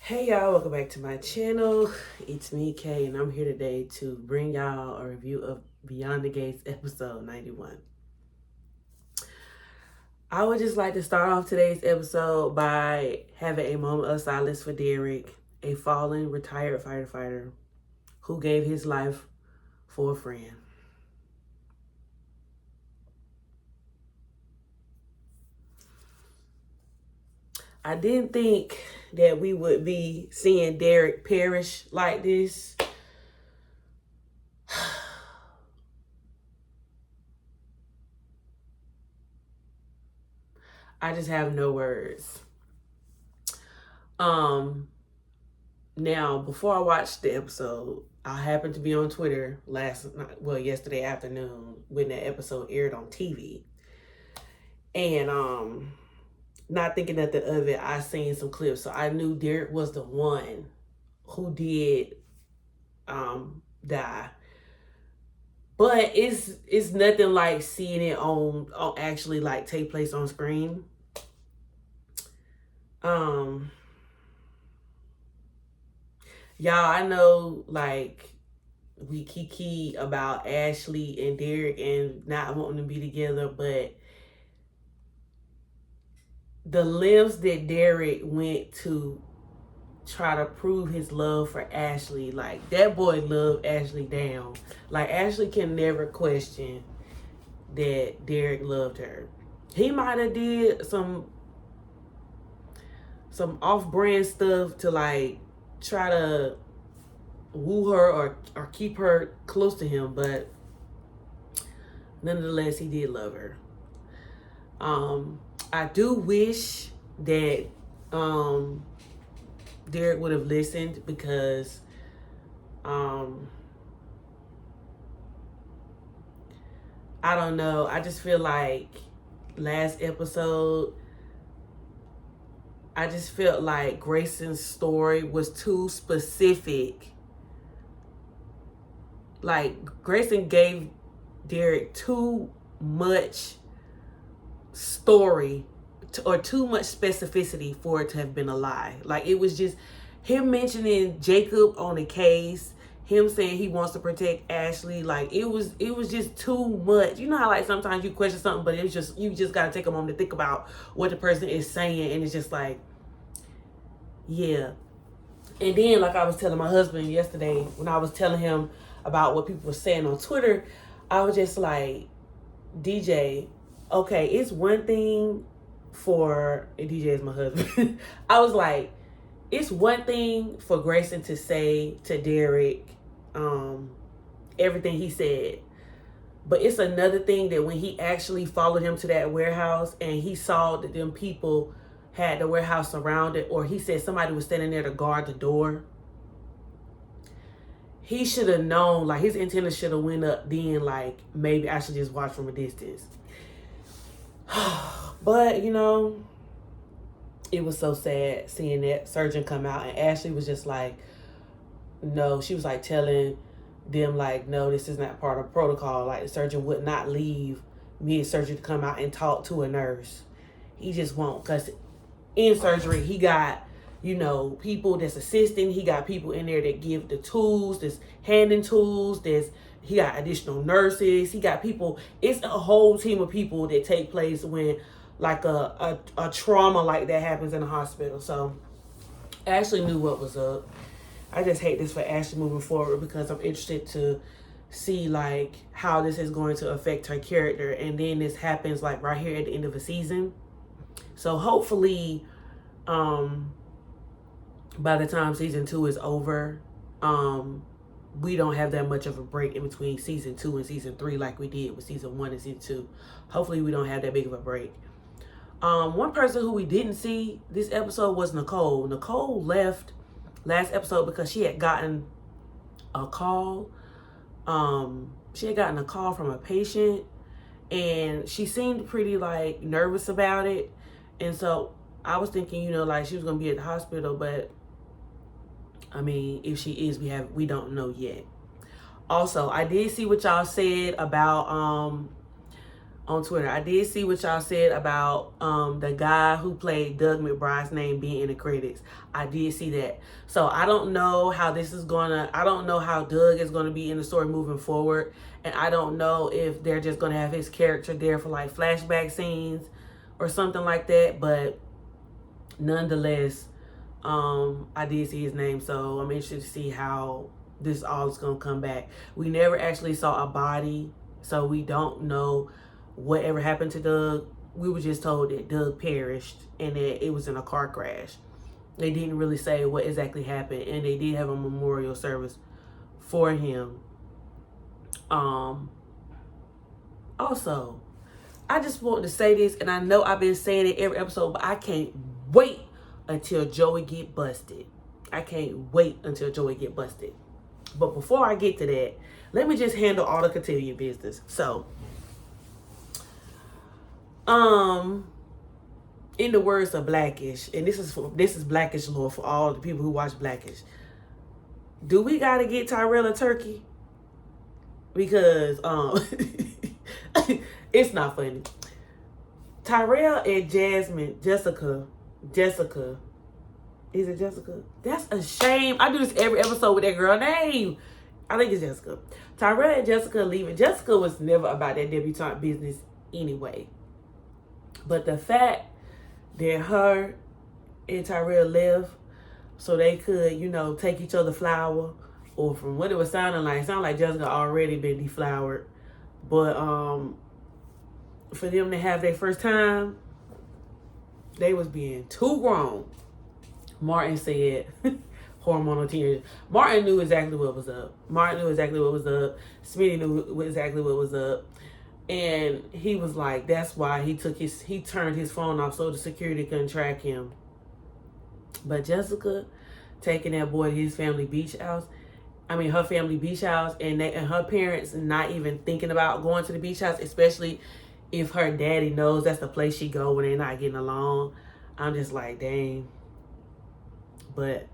Hey y'all, welcome back to my channel. It's me, Kay, and I'm here today to bring y'all a review of Beyond the Gates episode 91. I would just like to start off today's episode by having a moment of silence for Derek, a fallen retired firefighter who gave his life for a friend. I didn't think that we would be seeing Derek perish like this. I just have no words. Now, before I watched the episode, I happened to be on Twitter yesterday afternoon when that episode aired on TV. And not thinking nothing of it, I seen some clips. So I knew Derek was the one who did die. But it's nothing like seeing it on actually like take place on screen. Y'all, I know like we kiki about Ashley and Derek and not wanting to be together, but the lengths that Derek went to try to prove his love for Ashley, like that boy loved Ashley down. Like Ashley can never question that Derek loved her. He might have did some off-brand stuff to like try to woo her or keep her close to him, but nonetheless he did love her. I do wish that Derek would have listened because I don't know, I just feel like last episode I just felt like Grayson's story was too specific. Like Grayson gave Derek too much story or too much specificity for it to have been a lie. Like it was just him mentioning Jacob on the case, him saying he wants to protect Ashley. Like it was just too much. You know how like sometimes you question something, but it's just you just gotta take a moment to think about what the person is saying, and it's just like, yeah. And then like I was telling my husband yesterday when I was telling him about what people were saying on Twitter, I was just like, DJ, okay, it's one thing for DJ is my husband. I was like, it's one thing for Grayson to say to Derek everything he said, but it's another thing that when he actually followed him to that warehouse and he saw that them people had the warehouse surrounded, or he said somebody was standing there to guard the door, he should have known, like his antenna should have went up then, like maybe I should just watch from a distance. But you know, it was so sad seeing that surgeon come out, and Ashley was just like, no, she was like telling them like, no, this is not part of protocol. Like the surgeon would not leave mid-surgery to come out and talk to a nurse. He just won't, because in surgery he got, you know, people that's assisting. He got people in there that give the tools, that's handing tools, he got additional nurses. He got people. It's a whole team of people that take place when like a trauma like that happens in a hospital. So Ashley knew what was up. I just hate this for Ashley moving forward because I'm interested to see like how this is going to affect her character. And then this happens like right here at the end of the season. So hopefully, by the time season 2 is over, we don't have that much of a break in between season 2 and season 3 like we did with season 1 and season 2. Hopefully we don't have that big of a break. One person who we didn't see this episode was Nicole. Nicole left last episode because she had gotten a call. She had gotten a call from a patient, and she seemed pretty like nervous about it. And so I was thinking, you know, like she was gonna be at the hospital, but I mean, if she is, we don't know yet. Also, I did see what y'all said about on Twitter. I did see what y'all said about the guy who played Doug McBride's name being in the credits. I did see that. So I don't know how this is gonna, I don't know how Doug is gonna be in the story moving forward. And I don't know if they're just gonna have his character there for like flashback scenes or something like that. But nonetheless, I did see his name, so I'm interested to see how this all is gonna come back. We never actually saw a body, so we don't know whatever happened to Doug. We were just told that Doug perished and that it was in a car crash. They didn't really say what exactly happened, and they did have a memorial service for him. Also, I just want to say this, and I know I've been saying it every episode, but I can't wait until Joey get busted. I can't wait until Joey get busted. But before I get to that, let me just handle all the cotillion business. So, in the words of Blackish, and this is Blackish lore for all the people who watch Blackish. Do we gotta get Tyrell a turkey? Because it's not funny. Tyrell and Jessica, is it Jessica? That's a shame. I do this every episode with that girl name. I think it's Jessica. Tyrell and Jessica leaving. Jessica was never about that debutante business anyway. But the fact that her and Tyrell left so they could, you know, take each other flower, or from what it was sounding like, it sounded like Jessica already been deflowered. But for them to have their first time, they was being too grown. Martin said, hormonal teenager. Martin knew exactly what was up. Martin knew exactly what was up. Smitty knew exactly what was up. And he was like, that's why he turned his phone off so the security couldn't track him. But Jessica taking that boy to his family beach house, her family beach house, and her parents not even thinking about going to the beach house, especially if her daddy knows that's the place she go when they're not getting along. I'm just like, dang. But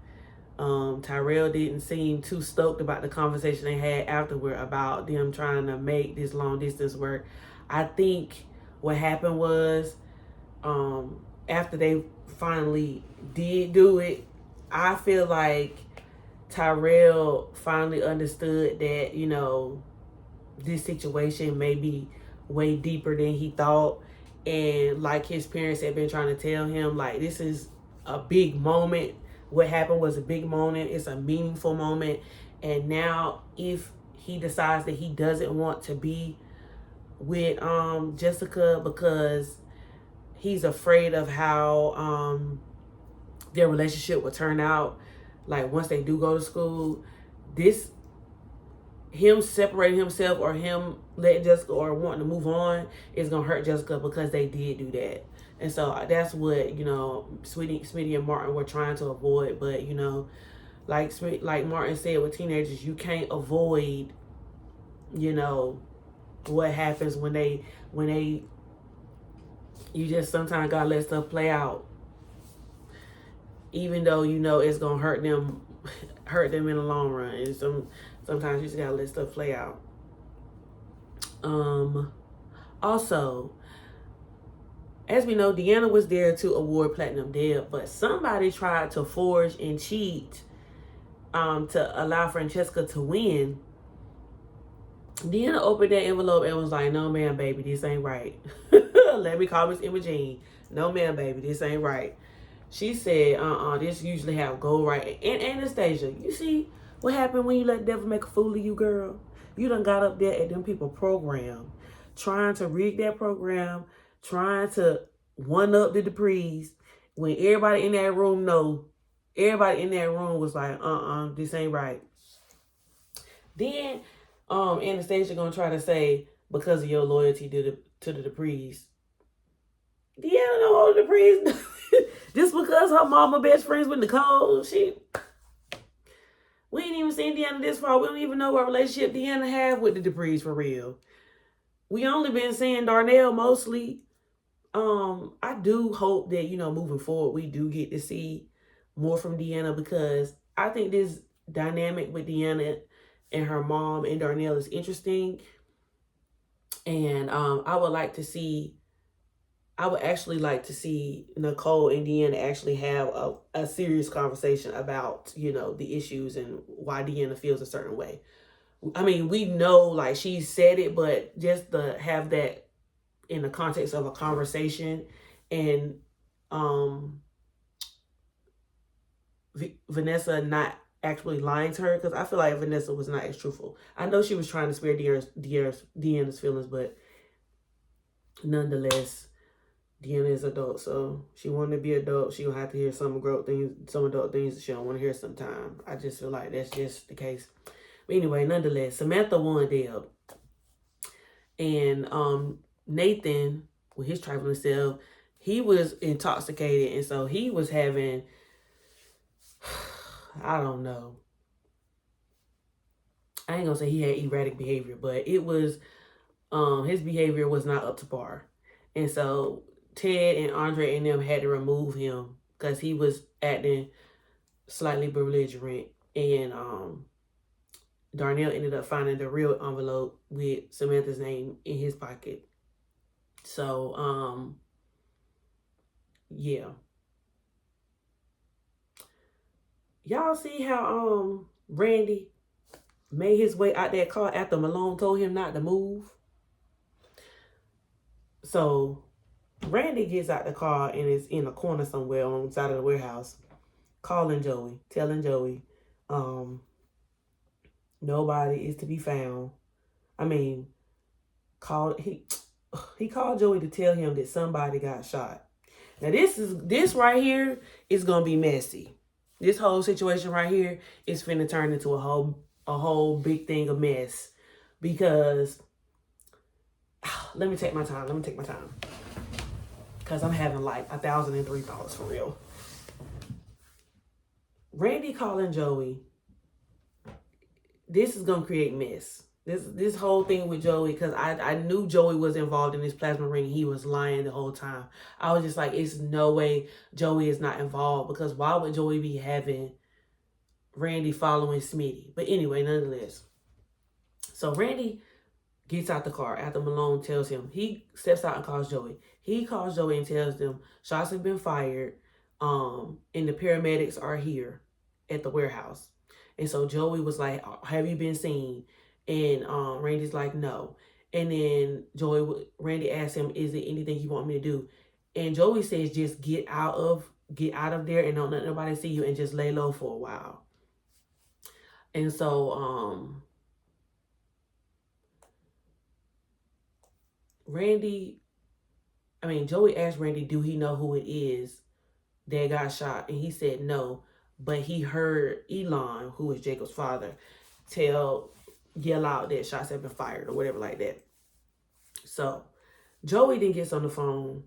Tyrell didn't seem too stoked about the conversation they had afterward about them trying to make this long distance work. I think what happened was after they finally did do it, I feel like Tyrell finally understood that, you know, this situation may be way deeper than he thought. And like his parents had been trying to tell him, like, this is a big moment. What happened was a big moment. It's a meaningful moment. And now if he decides that he doesn't want to be with Jessica because he's afraid of how their relationship will turn out, like once they do go to school, him separating himself or him letting Jessica or wanting to move on is going to hurt Jessica because they did do that. And so that's what, you know, Smitty and Martin were trying to avoid. But, you know, like Martin said, with teenagers, you can't avoid, you know, what happens when you just sometimes got to let stuff play out. Even though, you know, it's going to hurt them in the long run. And sometimes you just got to let stuff play out. Also, as we know, Deanna was there to award Platinum Deb, but somebody tried to forge and cheat to allow Francesca to win. Deanna opened that envelope and was like, no, ma'am, baby, this ain't right. Let me call Miss Imogene. No, ma'am, baby, this ain't right. She said, this usually have gold right. And Anastasia, you see what happened when you let the devil make a fool of you, girl? You done got up there at them people program, trying to rig that program, trying to one-up the Duprees, when everybody in that room was like, this ain't right. Then Anastasia gonna try to say, because of your loyalty to the Duprees. Deanna don't owe the Duprees. Just because her mama best friends with Nicole, we ain't even seen Deanna this far. We don't even know what relationship Deanna have with the Duprees for real. We only been seeing Darnell mostly. I do hope that, you know, moving forward, we do get to see more from Deanna, because I think this dynamic with Deanna and her mom and Darnell is interesting. And I would actually like to see Nicole and Deanna actually have a serious conversation about, the issues and why Deanna feels a certain way. I mean, we know like she said it, but just to have that in the context of a conversation, and um Vanessa not actually lying to her, because I feel like Vanessa was not as truthful. I know she was trying to spare Deanna's feelings, but nonetheless, Deanna is adult, so she wanted to be adult. She gonna have to hear some adult things that she don't want to hear sometime. I just feel like that's just the case. But anyway, nonetheless, Samantha won Deb, and Nathan with his trifling self, he was intoxicated, and so he was having, I don't know. I ain't gonna say he had erratic behavior, but it was his behavior was not up to par. And so Ted and Andre and them had to remove him because he was acting slightly belligerent. And Darnell ended up finding the real envelope with Samantha's name in his pocket. So yeah. Y'all see how Randy made his way out that car after Malone told him not to move? So Randy gets out the car and is in a corner somewhere on the side of the warehouse, calling Joey, telling Joey, nobody is to be found. I mean, he called Joey to tell him that somebody got shot. Now this right here is gonna be messy. This whole situation right here is finna turn into a whole big thing of mess, because let me take my time. Because I'm having like 1,003 thoughts for real. Randy calling Joey, this is going to create mess. This whole thing with Joey, because I knew Joey was involved in this plasma ring. He was lying the whole time. I was just like, it's no way Joey is not involved, because why would Joey be having Randy following Smitty? But anyway, nonetheless. So Randy gets out the car after Malone tells him. He steps out and calls Joey. He calls Joey and tells them shots have been fired, and the paramedics are here at the warehouse. And so Joey was like, have you been seen? And Randy's like, no. And then Randy asks him, is there anything you want me to do? And Joey says, just get out of there and don't let nobody see you, and just lay low for a while. And so Joey asked Randy, do he know who it is that got shot? And he said no, but he heard Elon, who is Jacob's father, yell out that shots have been fired or whatever like that. So Joey then gets on the phone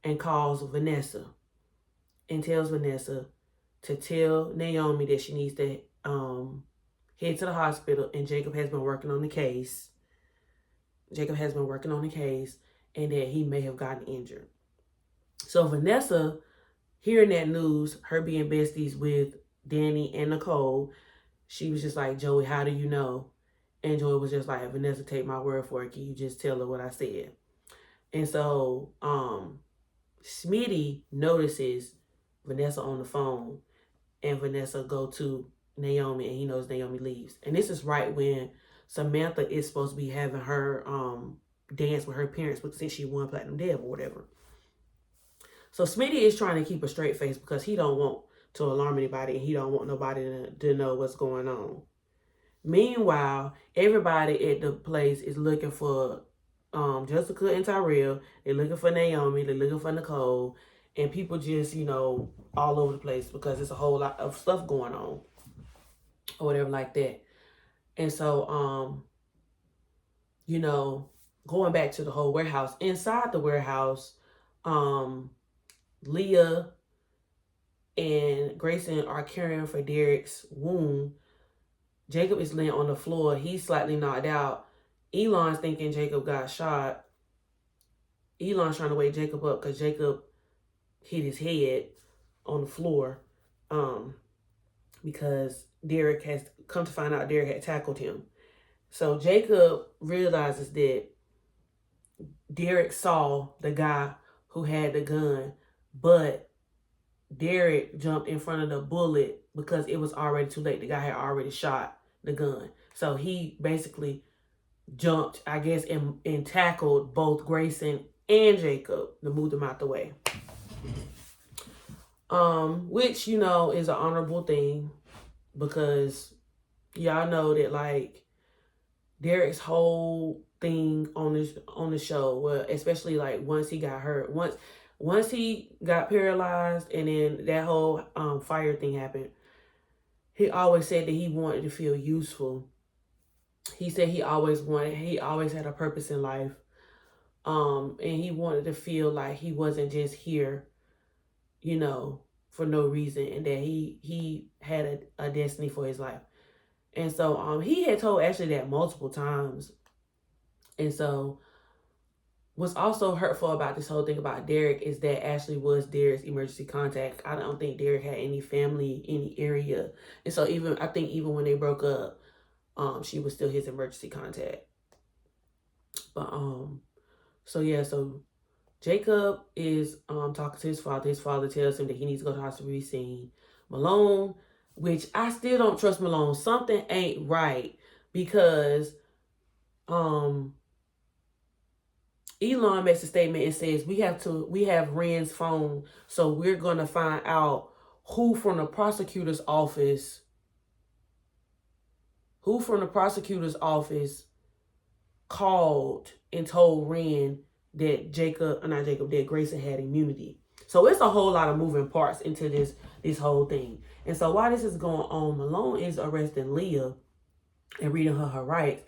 and calls Vanessa and tells Vanessa to tell Naomi that she needs to head to the hospital, and Jacob has been working on the case. And that he may have gotten injured. So Vanessa, hearing that news, her being besties with Danny and Nicole, she was just like, Joey, how do you know? And Joey was just like, Vanessa, take my word for it. Can you just tell her what I said? And so Smitty notices Vanessa on the phone, and Vanessa go to Naomi, and he knows Naomi leaves. And this is right when Samantha is supposed to be having her dance with her parents, but since she won Platinum Deb or whatever. So Smitty is trying to keep a straight face because he don't want to alarm anybody, and he don't want nobody to know what's going on. Meanwhile, everybody at the place is looking for Jessica and Tyrell. They're looking for Naomi. They're looking for Nicole. And people just, all over the place because there's a whole lot of stuff going on or whatever like that. And so, going back to the whole warehouse, inside the warehouse, Leah and Grayson are caring for Derek's wound. Jacob is laying on the floor. He's slightly knocked out. Elon's thinking Jacob got shot. Elon's trying to wake Jacob up because Jacob hit his head on the floor because Derek has come to find out Derek had tackled him. So Jacob realizes that Derek saw the guy who had the gun, but Derek jumped in front of the bullet because it was already too late. The guy had already shot the gun. So he basically jumped, I guess, and tackled both Grayson and Jacob to move them out the way. Which, you know, is an honorable thing because y'all know that, like, Derek's whole thing on the show, well, especially like once he got hurt, once he got paralyzed, and then that whole fire thing happened, he always said that he wanted to feel useful. He said he always had a purpose in life, and he wanted to feel like he wasn't just here, you know, for no reason, and that he had a destiny for his life. And so he had told Ashley that multiple times. And so what's also hurtful about this whole thing about Derek is that Ashley was Derek's emergency contact. I don't think Derek had any family in the area. And so I think even when they broke up, she was still his emergency contact. But so yeah, so Jacob is talking to his father. His father tells him that he needs to go to the hospital to be seen. Malone, which I still don't trust Malone. Something ain't right because Elon makes a statement and says we have Ren's phone, so we're gonna find out who from the prosecutor's office called and told Ren that that Grayson had immunity. So it's a whole lot of moving parts into this whole thing. And so while this is going on, Malone is arresting Leah and reading her rights.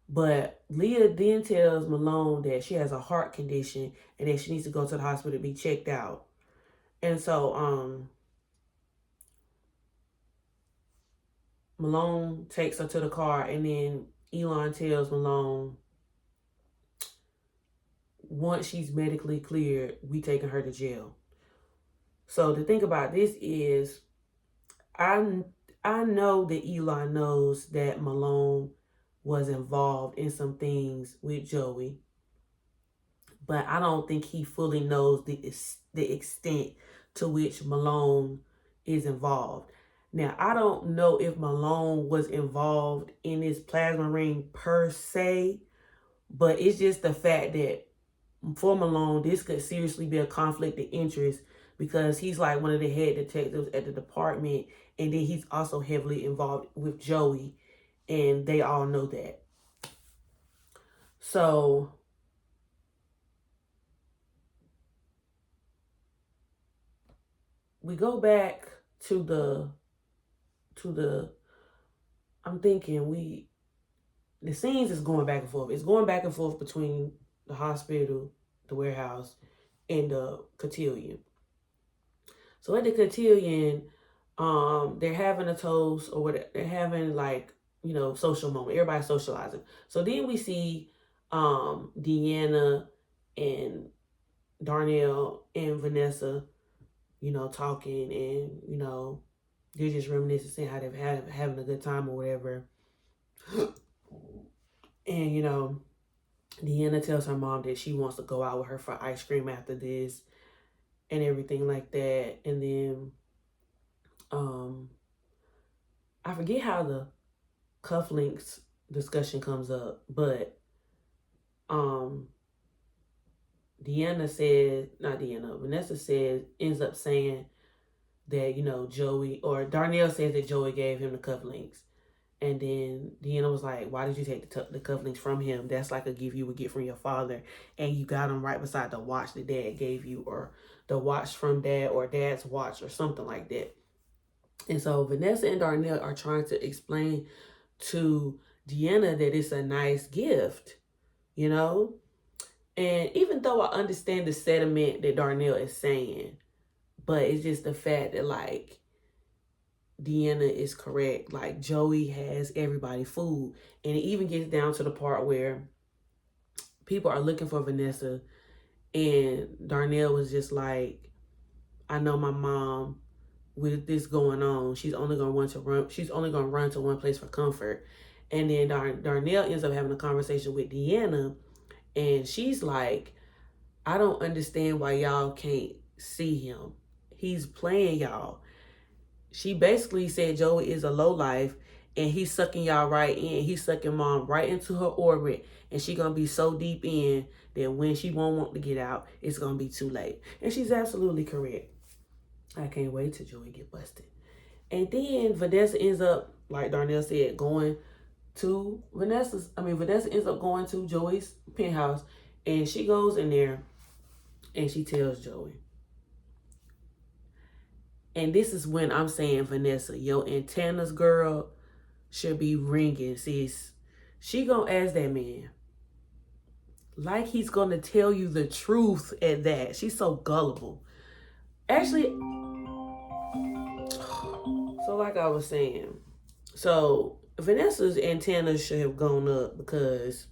But Leah then tells Malone that she has a heart condition and that she needs to go to the hospital to be checked out. And so Malone takes her to the car, and then Elon tells Malone, once she's medically cleared, we taking her to jail. So the thing about this is, I know that Elon knows that Malone was involved in some things with Joey, but I don't think he fully knows the extent to which Malone is involved. Now, I don't know if Malone was involved in this plasma ring per se, but it's just the fact that for Malone, this could seriously be a conflict of interest because he's like one of the head detectives at the department, and then he's also heavily involved with Joey, and they all know that. So we go back to the I'm thinking the scenes is going back and forth. It's going back and forth between the hospital, the warehouse, and the cotillion. So at the cotillion, they're having a toast, or whatever. They're having, like, you know, social moment. Everybody's socializing. So then we see Deanna and Darnell and Vanessa, you know, talking, and, you know, they're just reminiscing, saying how they're having a good time or whatever. And, you know, Deanna tells her mom that she wants to go out with her for ice cream after this and everything like that. And then I forget how the cufflinks discussion comes up, but Vanessa ends up saying that, you know, Darnell says that Joey gave him the cufflinks. And then Deanna was like, why did you take the cufflinks from him? That's like a gift you would get from your father. And you got them right beside the watch that dad gave you, or the watch from dad, or dad's watch, or something like that. And so Vanessa and Darnell are trying to explain to Deanna that it's a nice gift, you know? And even though I understand the sentiment that Darnell is saying, but it's just the fact that, like, Deanna is correct. Like, Joey has everybody food. And it even gets down to the part where people are looking for Vanessa, and Darnell was just like, I know my mom, with this going on, she's only gonna run to one place for comfort. And then Darnell ends up having a conversation with Deanna, And she's like, I don't understand why y'all can't see him. He's playing y'all. She basically said Joey is a lowlife and he's sucking y'all right in. He's sucking mom right into her orbit. And she gonna be so deep in that when she won't want to get out, it's gonna be too late. And she's absolutely correct. I can't wait till Joey get busted. And then Vanessa ends up, like Darnell said, going to Vanessa ends up going to Joey's penthouse, and she goes in there and she tells Joey. And this is when I'm saying, Vanessa, your antennas, girl, should be ringing, sis. She gonna ask that man like he's gonna tell you the truth at that. She's so gullible. Actually, so like I was saying, so Vanessa's antennas should have gone up, because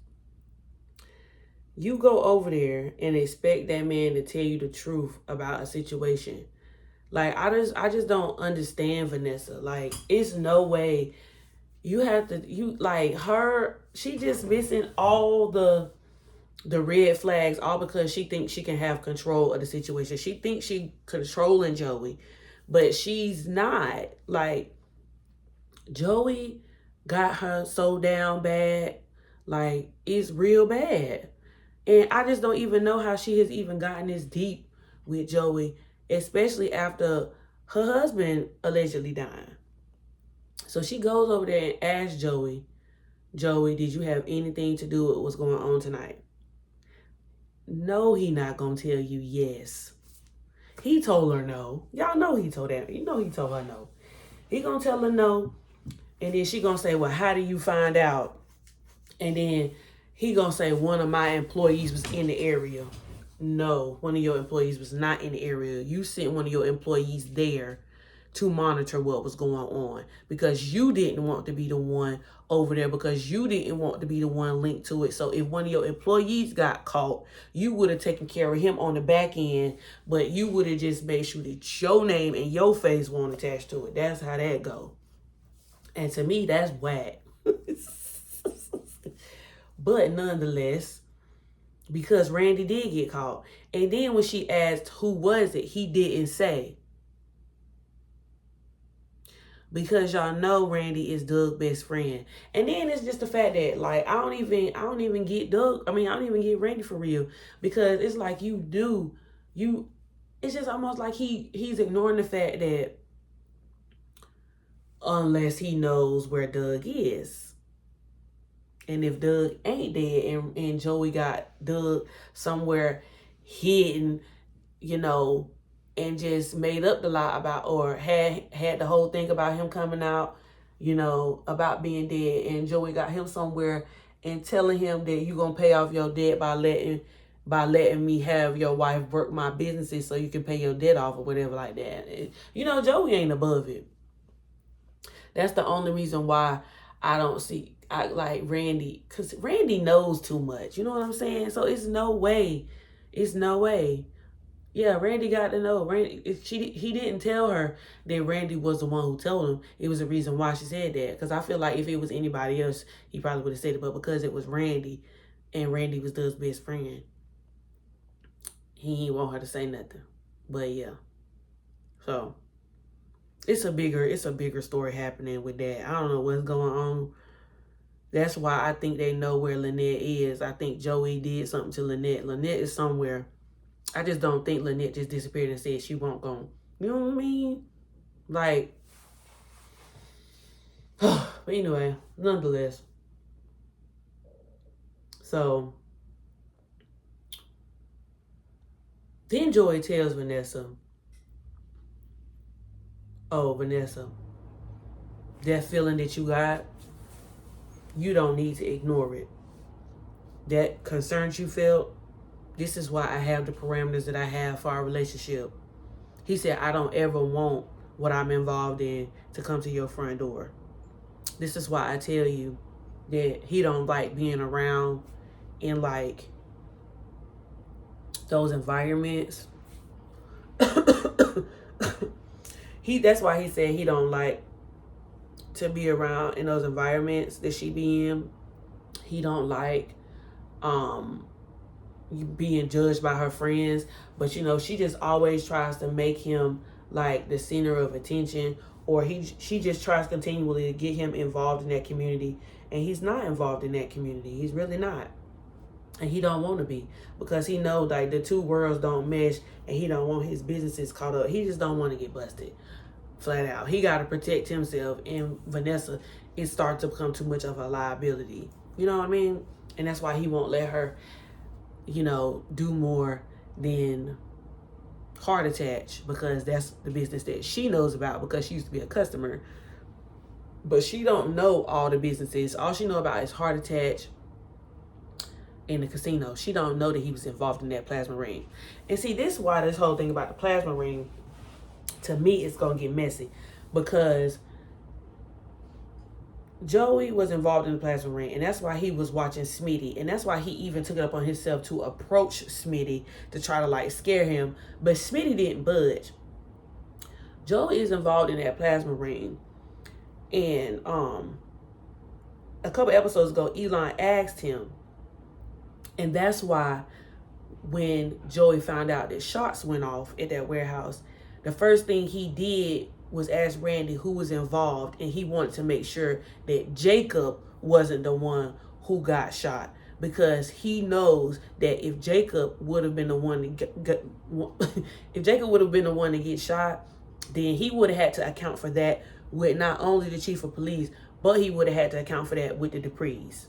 you go over there and expect that man to tell you the truth about a situation. Like, I just don't understand Vanessa. Like, it's no way you have to, she just missing all the red flags, all because she thinks she can have control of the situation. She thinks she controlling Joey, but she's not. Like, Joey got her so down bad. Like, it's real bad. And I just don't even know how she has even gotten this deep with Joey, especially after her husband allegedly dying. So she goes over there and asks Joey, did you have anything to do with what's going on tonight? No, he not going to tell you yes. He told her no. Y'all know he told her. You know he told her no. He going to tell her no. And then she going to say, well, how do you find out? And then he going to say, one of my employees was in the area. No, one of your employees was not in the area. You sent one of your employees there to monitor what was going on, because you didn't want to be the one over there, because you didn't want to be the one linked to it. So if one of your employees got caught, you would have taken care of him on the back end, but you would have just made sure that your name and your face weren't attached to it. That's how that go. And to me, that's whack. But nonetheless, because Randy did get caught. And then when she asked who was it, he didn't say. Because y'all know Randy is Doug's best friend. And then it's just the fact that, like, I don't even get Doug. I don't even get Randy for real. Because it's like it's just almost like he's ignoring the fact that unless he knows where Doug is. And if Doug ain't dead and Joey got Doug somewhere hidden, and just made up the lie about, or had the whole thing about him coming out, about being dead, and Joey got him somewhere and telling him that you gonna pay off your debt by letting me have your wife work my businesses so you can pay your debt off or whatever like that. Joey ain't above it. That's the only reason why I don't see like Randy, because Randy knows too much. You know what I'm saying? So it's no way. Yeah, Randy got to know. He didn't tell her that Randy was the one who told him. It was the reason why she said that. Because I feel like if it was anybody else, he probably would have said it. But because it was Randy, and Randy was Doug's best friend, he didn't want her to say nothing. But yeah. So it's a bigger story happening with that. I don't know what's going on. That's why I think they know where Lynette is. I think Joey did something to Lynette. Lynette is somewhere. I just don't think Lynette just disappeared and said she won't go. You know what I mean? Like, but anyway, nonetheless. So, then Joey tells Vanessa, oh, Vanessa, that feeling that you got, you don't need to ignore it. That concerns you felt, this is why I have the parameters that I have for our relationship. He said, I don't ever want what I'm involved in to come to your front door. This is why I tell you that he don't like being around in like those environments. That's why he said he don't like to be around in those environments that she be in. He don't like being judged by her friends, but you know, she just always tries to make him like the center of attention, or she just tries continually to get him involved in that community, and he's not involved in that community. He's really not, and he don't want to be, because he knows like the two worlds don't mesh, and he don't want his businesses caught up. He just don't want to get busted, flat out. He got to protect himself, and Vanessa, it starts to become too much of a liability. You know what I mean? And that's why he won't let her, you know, do more than heart attach, because that's the business that she knows about, because she used to be a customer. But she don't know all the businesses. All she know about is heart attach in the casino. She don't know that he was involved in that plasma ring. And see, this is why this whole thing about the plasma ring, to me, it's gonna get messy, because Joey was involved in the plasma ring, and that's why he was watching Smitty, and that's why he even took it up on himself to approach Smitty to try to like scare him, but Smitty didn't budge. Joey is involved in that plasma ring, and a couple episodes ago, Elon asked him, and that's why when Joey found out that shots went off at that warehouse, the first thing he did was ask Randy who was involved, and he wanted to make sure that Jacob wasn't the one who got shot, because he knows that if Jacob would have been the one to if Jacob would have been the one to get shot, then he would have had to account for that with not only the chief of police, but he would have had to account for that with the Duprees.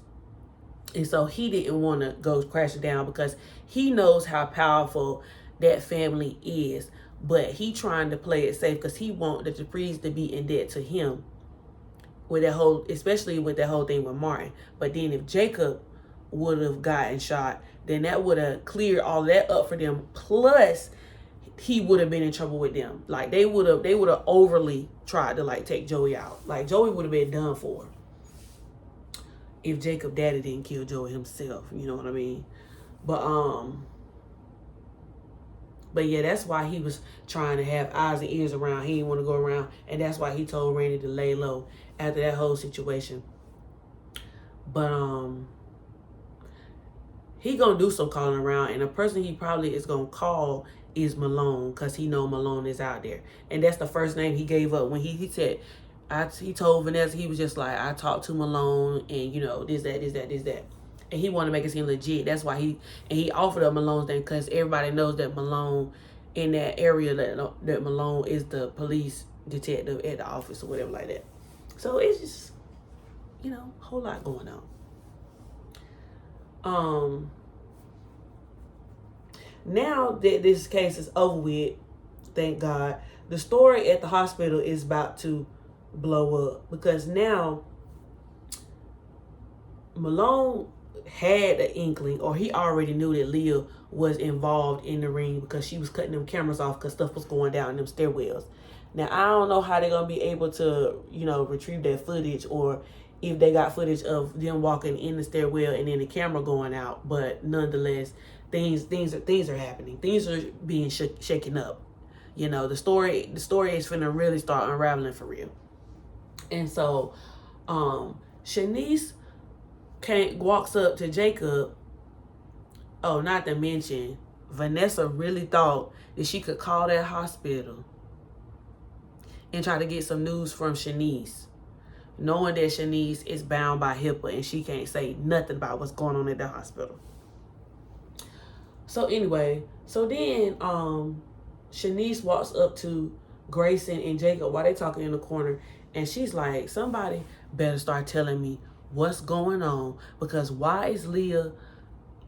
And so he didn't want to go crashing down, because he knows how powerful that family is. But he trying to play it safe, because he want the Duprees to be in debt to him with that whole, especially with that whole thing with Martin. But then if Jacob would have gotten shot, then that would have cleared all that up for them. Plus, he would have been in trouble with them. Like they would have overly tried to like take Joey out. Like Joey would have been done for if Jacob daddy didn't kill Joey himself. You know what I mean? But yeah, that's why he was trying to have eyes and ears around. He didn't want to go around. And that's why he told Randy to lay low after that whole situation. But he gonna do some calling around. And the person he probably is gonna call is Malone, because he know Malone is out there. And that's the first name he gave up. When he said, he told Vanessa, he was just like, I talked to Malone, and you know, this, that. And he wanted to make it seem legit. That's why he offered up Malone's name, because everybody knows that Malone in that area, that Malone is the police detective at the office or whatever like that. So it's just, you know, a whole lot going on. Now that this case is over with, thank God, the story at the hospital is about to blow up, because now Malone had an inkling, or he already knew that Leah was involved in the ring, because she was cutting them cameras off because stuff was going down in them stairwells. Now, I don't know how they're going to be able to, you know, retrieve that footage, or if they got footage of them walking in the stairwell and then the camera going out. But nonetheless, things are happening. Things are being shaken up. You know, the story is finna really start unraveling for real. And so, Shanice walks up to Jacob. Oh, not to mention, Vanessa really thought that she could call that hospital and try to get some news from Shanice, knowing that Shanice is bound by HIPAA and she can't say nothing about what's going on at the hospital. So anyway, so then Shanice walks up to Grayson and Jacob while they talking in the corner, and she's like, somebody better start telling me what's going on, because why is Leah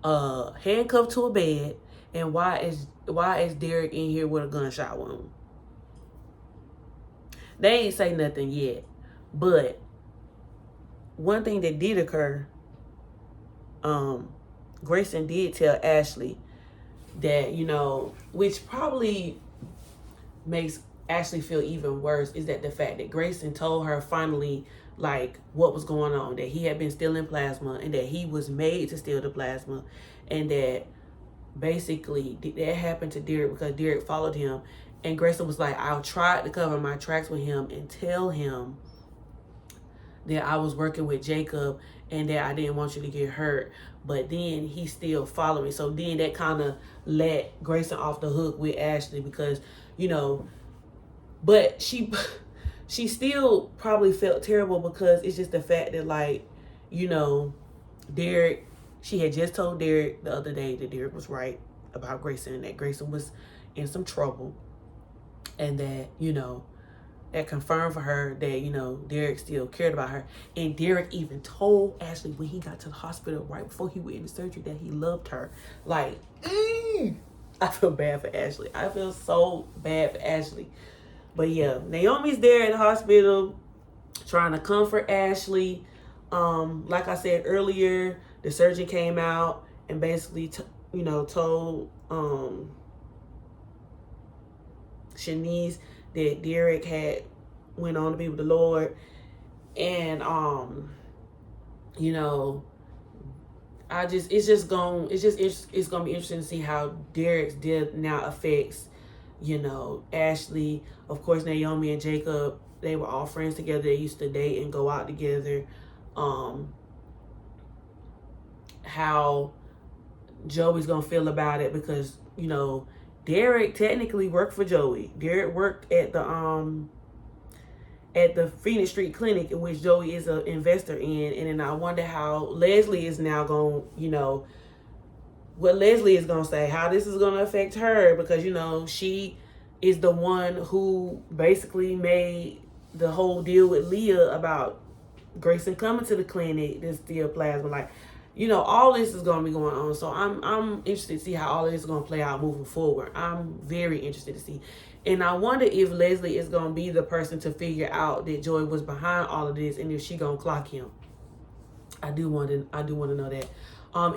handcuffed to a bed, and why is Derek in here with a gunshot wound? They ain't say nothing yet, but one thing that did occur, Grayson did tell Ashley that, you know, which probably makes Ashley feel even worse, is that the fact that Grayson told her finally like what was going on, that he had been stealing plasma and that he was made to steal the plasma, and that basically that happened to Derek because Derek followed him. And Grayson was like, I tried to cover my tracks with him and tell him that I was working with Jacob and that I didn't want you to get hurt. But then he still followed me. So then that kind of let Grayson off the hook with Ashley because, you know, but she still probably felt terrible because it's just the fact that, like, you know, Derek, she had just told Derek the other day that Derek was right about Grayson, that Grayson was in some trouble, and that, you know, that confirmed for her that, you know, Derek still cared about her. And Derek even told Ashley when he got to the hospital right before he went into surgery that he loved her. Like, I feel bad for Ashley. I feel so bad for Ashley. But yeah, Naomi's there at the hospital trying to comfort Ashley. Like I said earlier, the surgeon came out and basically, told Shanice that Derek had went on to be with the Lord. And it's gonna be interesting to see how Derek's death now affects, Ashley. Of course, Naomi and Jacob, they were all friends together. They used to date and go out together. How Joey's gonna feel about it because, Derek technically worked for Joey. Derek worked at the Phoenix Street Clinic, in which Joey is an investor in. And then I wonder how Leslie is now going, what Leslie is going to say, how this is going to affect her, because, she is the one who basically made the whole deal with Leah about Grayson coming to the clinic to steal plasma. Like, all this is going to be going on. So I'm interested to see how all this is going to play out moving forward. I'm very interested to see. And I wonder if Leslie is going to be the person to figure out that Joy was behind all of this and if she going to clock him. I do want to know that.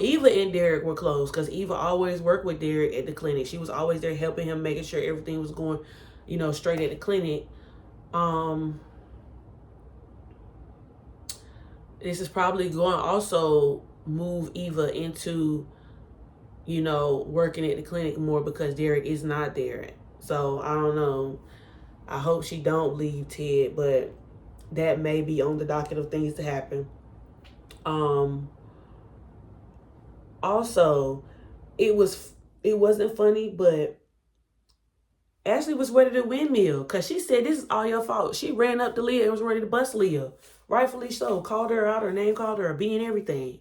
Eva and Derek were close because Eva always worked with Derek at the clinic. She was always there helping him, making sure everything was going, straight at the clinic. This is probably going to also move Eva into, working at the clinic more because Derek is not there. So I don't know. I hope she don't leave Ted, but that may be on the docket of things to happen. Also, it wasn't funny, but Ashley was ready to windmill because she said, "This is all your fault." She ran up to Leah and was ready to bust Leah. Rightfully so. Called her out, her name called her a B and everything.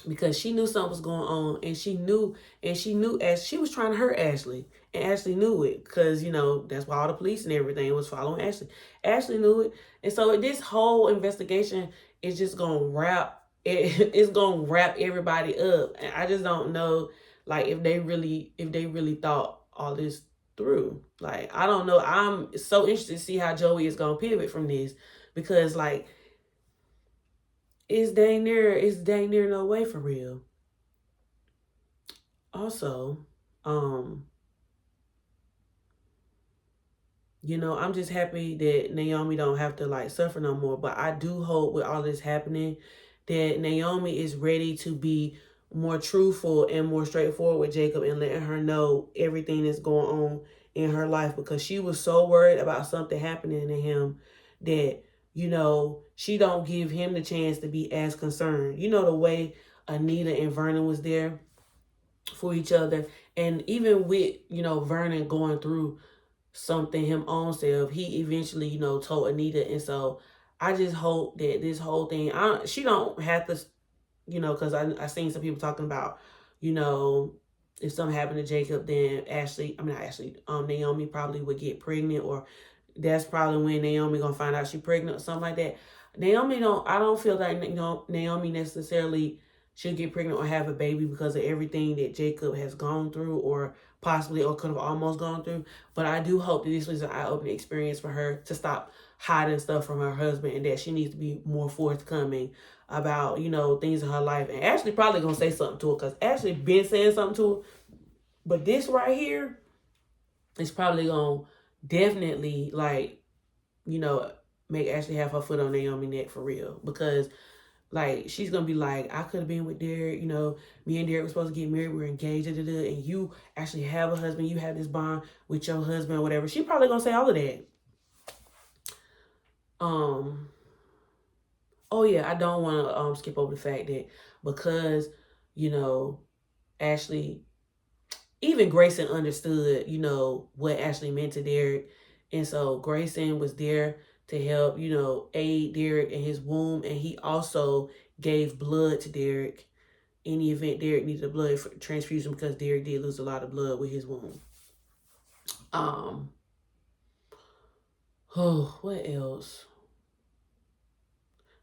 Because she knew something was going on, and she knew as she was trying to hurt Ashley, and Ashley knew it because, that's why all the police and everything was following Ashley. Ashley knew it. And so this whole investigation is just going to it's going to wrap everybody up. And I just don't know, like, if they really thought all this through. Like, I don't know. I'm so interested to see how Joey is going to pivot from this because, like, it's dang near no way for real. Also, I'm just happy that Naomi don't have to, like, suffer no more. But I do hope with all this happening that Naomi is ready to be more truthful and more straightforward with Jacob and letting her know everything that's going on in her life, because she was so worried about something happening to him that, she don't give him the chance to be as concerned. The way Anita and Vernon was there for each other. And even with, Vernon going through something him own self, he eventually, told Anita. And so I just hope that this whole thing, she don't have to, because I seen some people talking about, if something happened to Jacob, then Naomi probably would get pregnant, or that's probably when Naomi gonna find out she's pregnant or something like that. I don't feel like, Naomi necessarily should get pregnant or have a baby because of everything that Jacob has gone through or could have almost gone through. But I do hope that this was an eye-opening experience for her to stop hiding stuff from her husband, and that she needs to be more forthcoming about, things in her life. And Ashley probably gonna say something to her because Ashley been saying something to her. But this right here is probably gonna definitely, like, make Ashley have her foot on Naomi's neck for real. Because, like, she's gonna be like, I could have been with Derek, me and Derek were supposed to get married, we were engaged, and you actually have a husband, you have this bond with your husband or whatever. She probably gonna say all of that. Oh yeah, I don't want to skip over the fact that because, you know, Ashley, even Grayson understood, you know, what Ashley meant to Derek. And so Grayson was there to help, you know, aid Derek in his womb. And he also gave blood to Derek in the event Derek needed a blood transfusion, because Derek did lose a lot of blood with his womb. Oh, what else?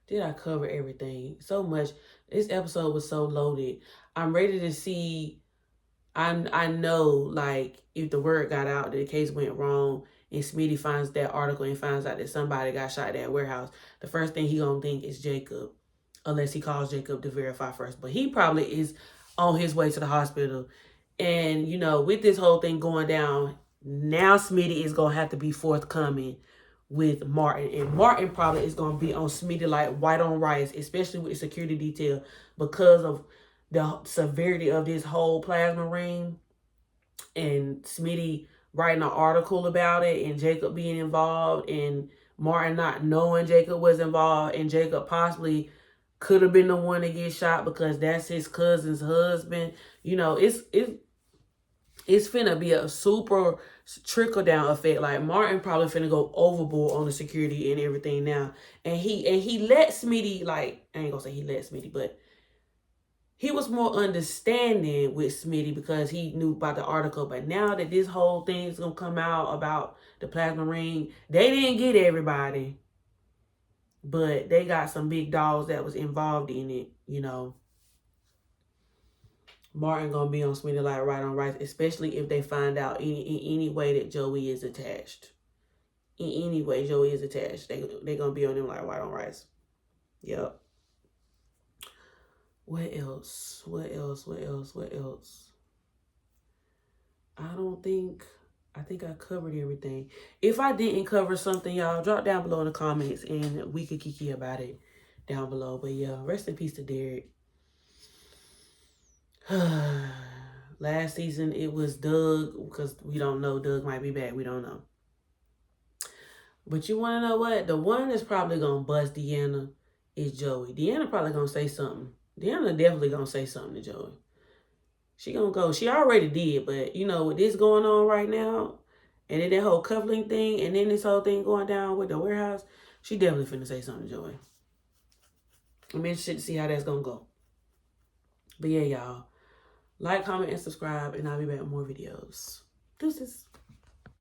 Did I cover everything? So much. This episode was so loaded. I'm ready to see. I know, like, if the word got out that the case went wrong and Smitty finds that article and finds out that somebody got shot at that warehouse, the first thing he gonna think is Jacob, unless he calls Jacob to verify first. But he probably is on his way to the hospital. And, you know, with this whole thing going down, now Smitty is gonna have to be forthcoming with Martin. And Martin probably is gonna be on Smitty like white on rice, especially with the security detail, because of the severity of this whole plasma ring, and Smitty writing an article about it, and Jacob being involved, and Martin not knowing Jacob was involved, and Jacob possibly could have been the one to get shot because that's his cousin's husband. You know, it's finna be a super trickle down effect. Like, Martin probably finna go overboard on the security and everything now. And he let Smitty, like, I ain't gonna say he let Smitty, but he was more understanding with Smitty because he knew about the article. But now that this whole thing's gonna come out about the plasma ring, they didn't get everybody, but they got some big dogs that was involved in it, you know. Martin gonna be on Smitty like right on rice, especially if they find out in any way that Joey is attached. In any way Joey is attached, they gonna be on him like white on rice. Yep. What else? What else? What else? What else? I think I covered everything. If I didn't cover something, y'all, drop down below in the comments and we could kiki about it down below. But yeah, rest in peace to Derek. Last season, it was Doug, because we don't know. Doug might be back. We don't know. But you want to know what? The one that's probably going to bust Deanna is Joey. Deanna probably going to say something. Deanna definitely going to say something to Joey. She going to go. She already did. But, you know, with this going on right now, and then that whole coupling thing, and then this whole thing going down with the warehouse, she definitely finna say something to Joey. I'm interested to see how that's going to go. But yeah, y'all. Like, comment, and subscribe, and I'll be back with more videos. Deuces.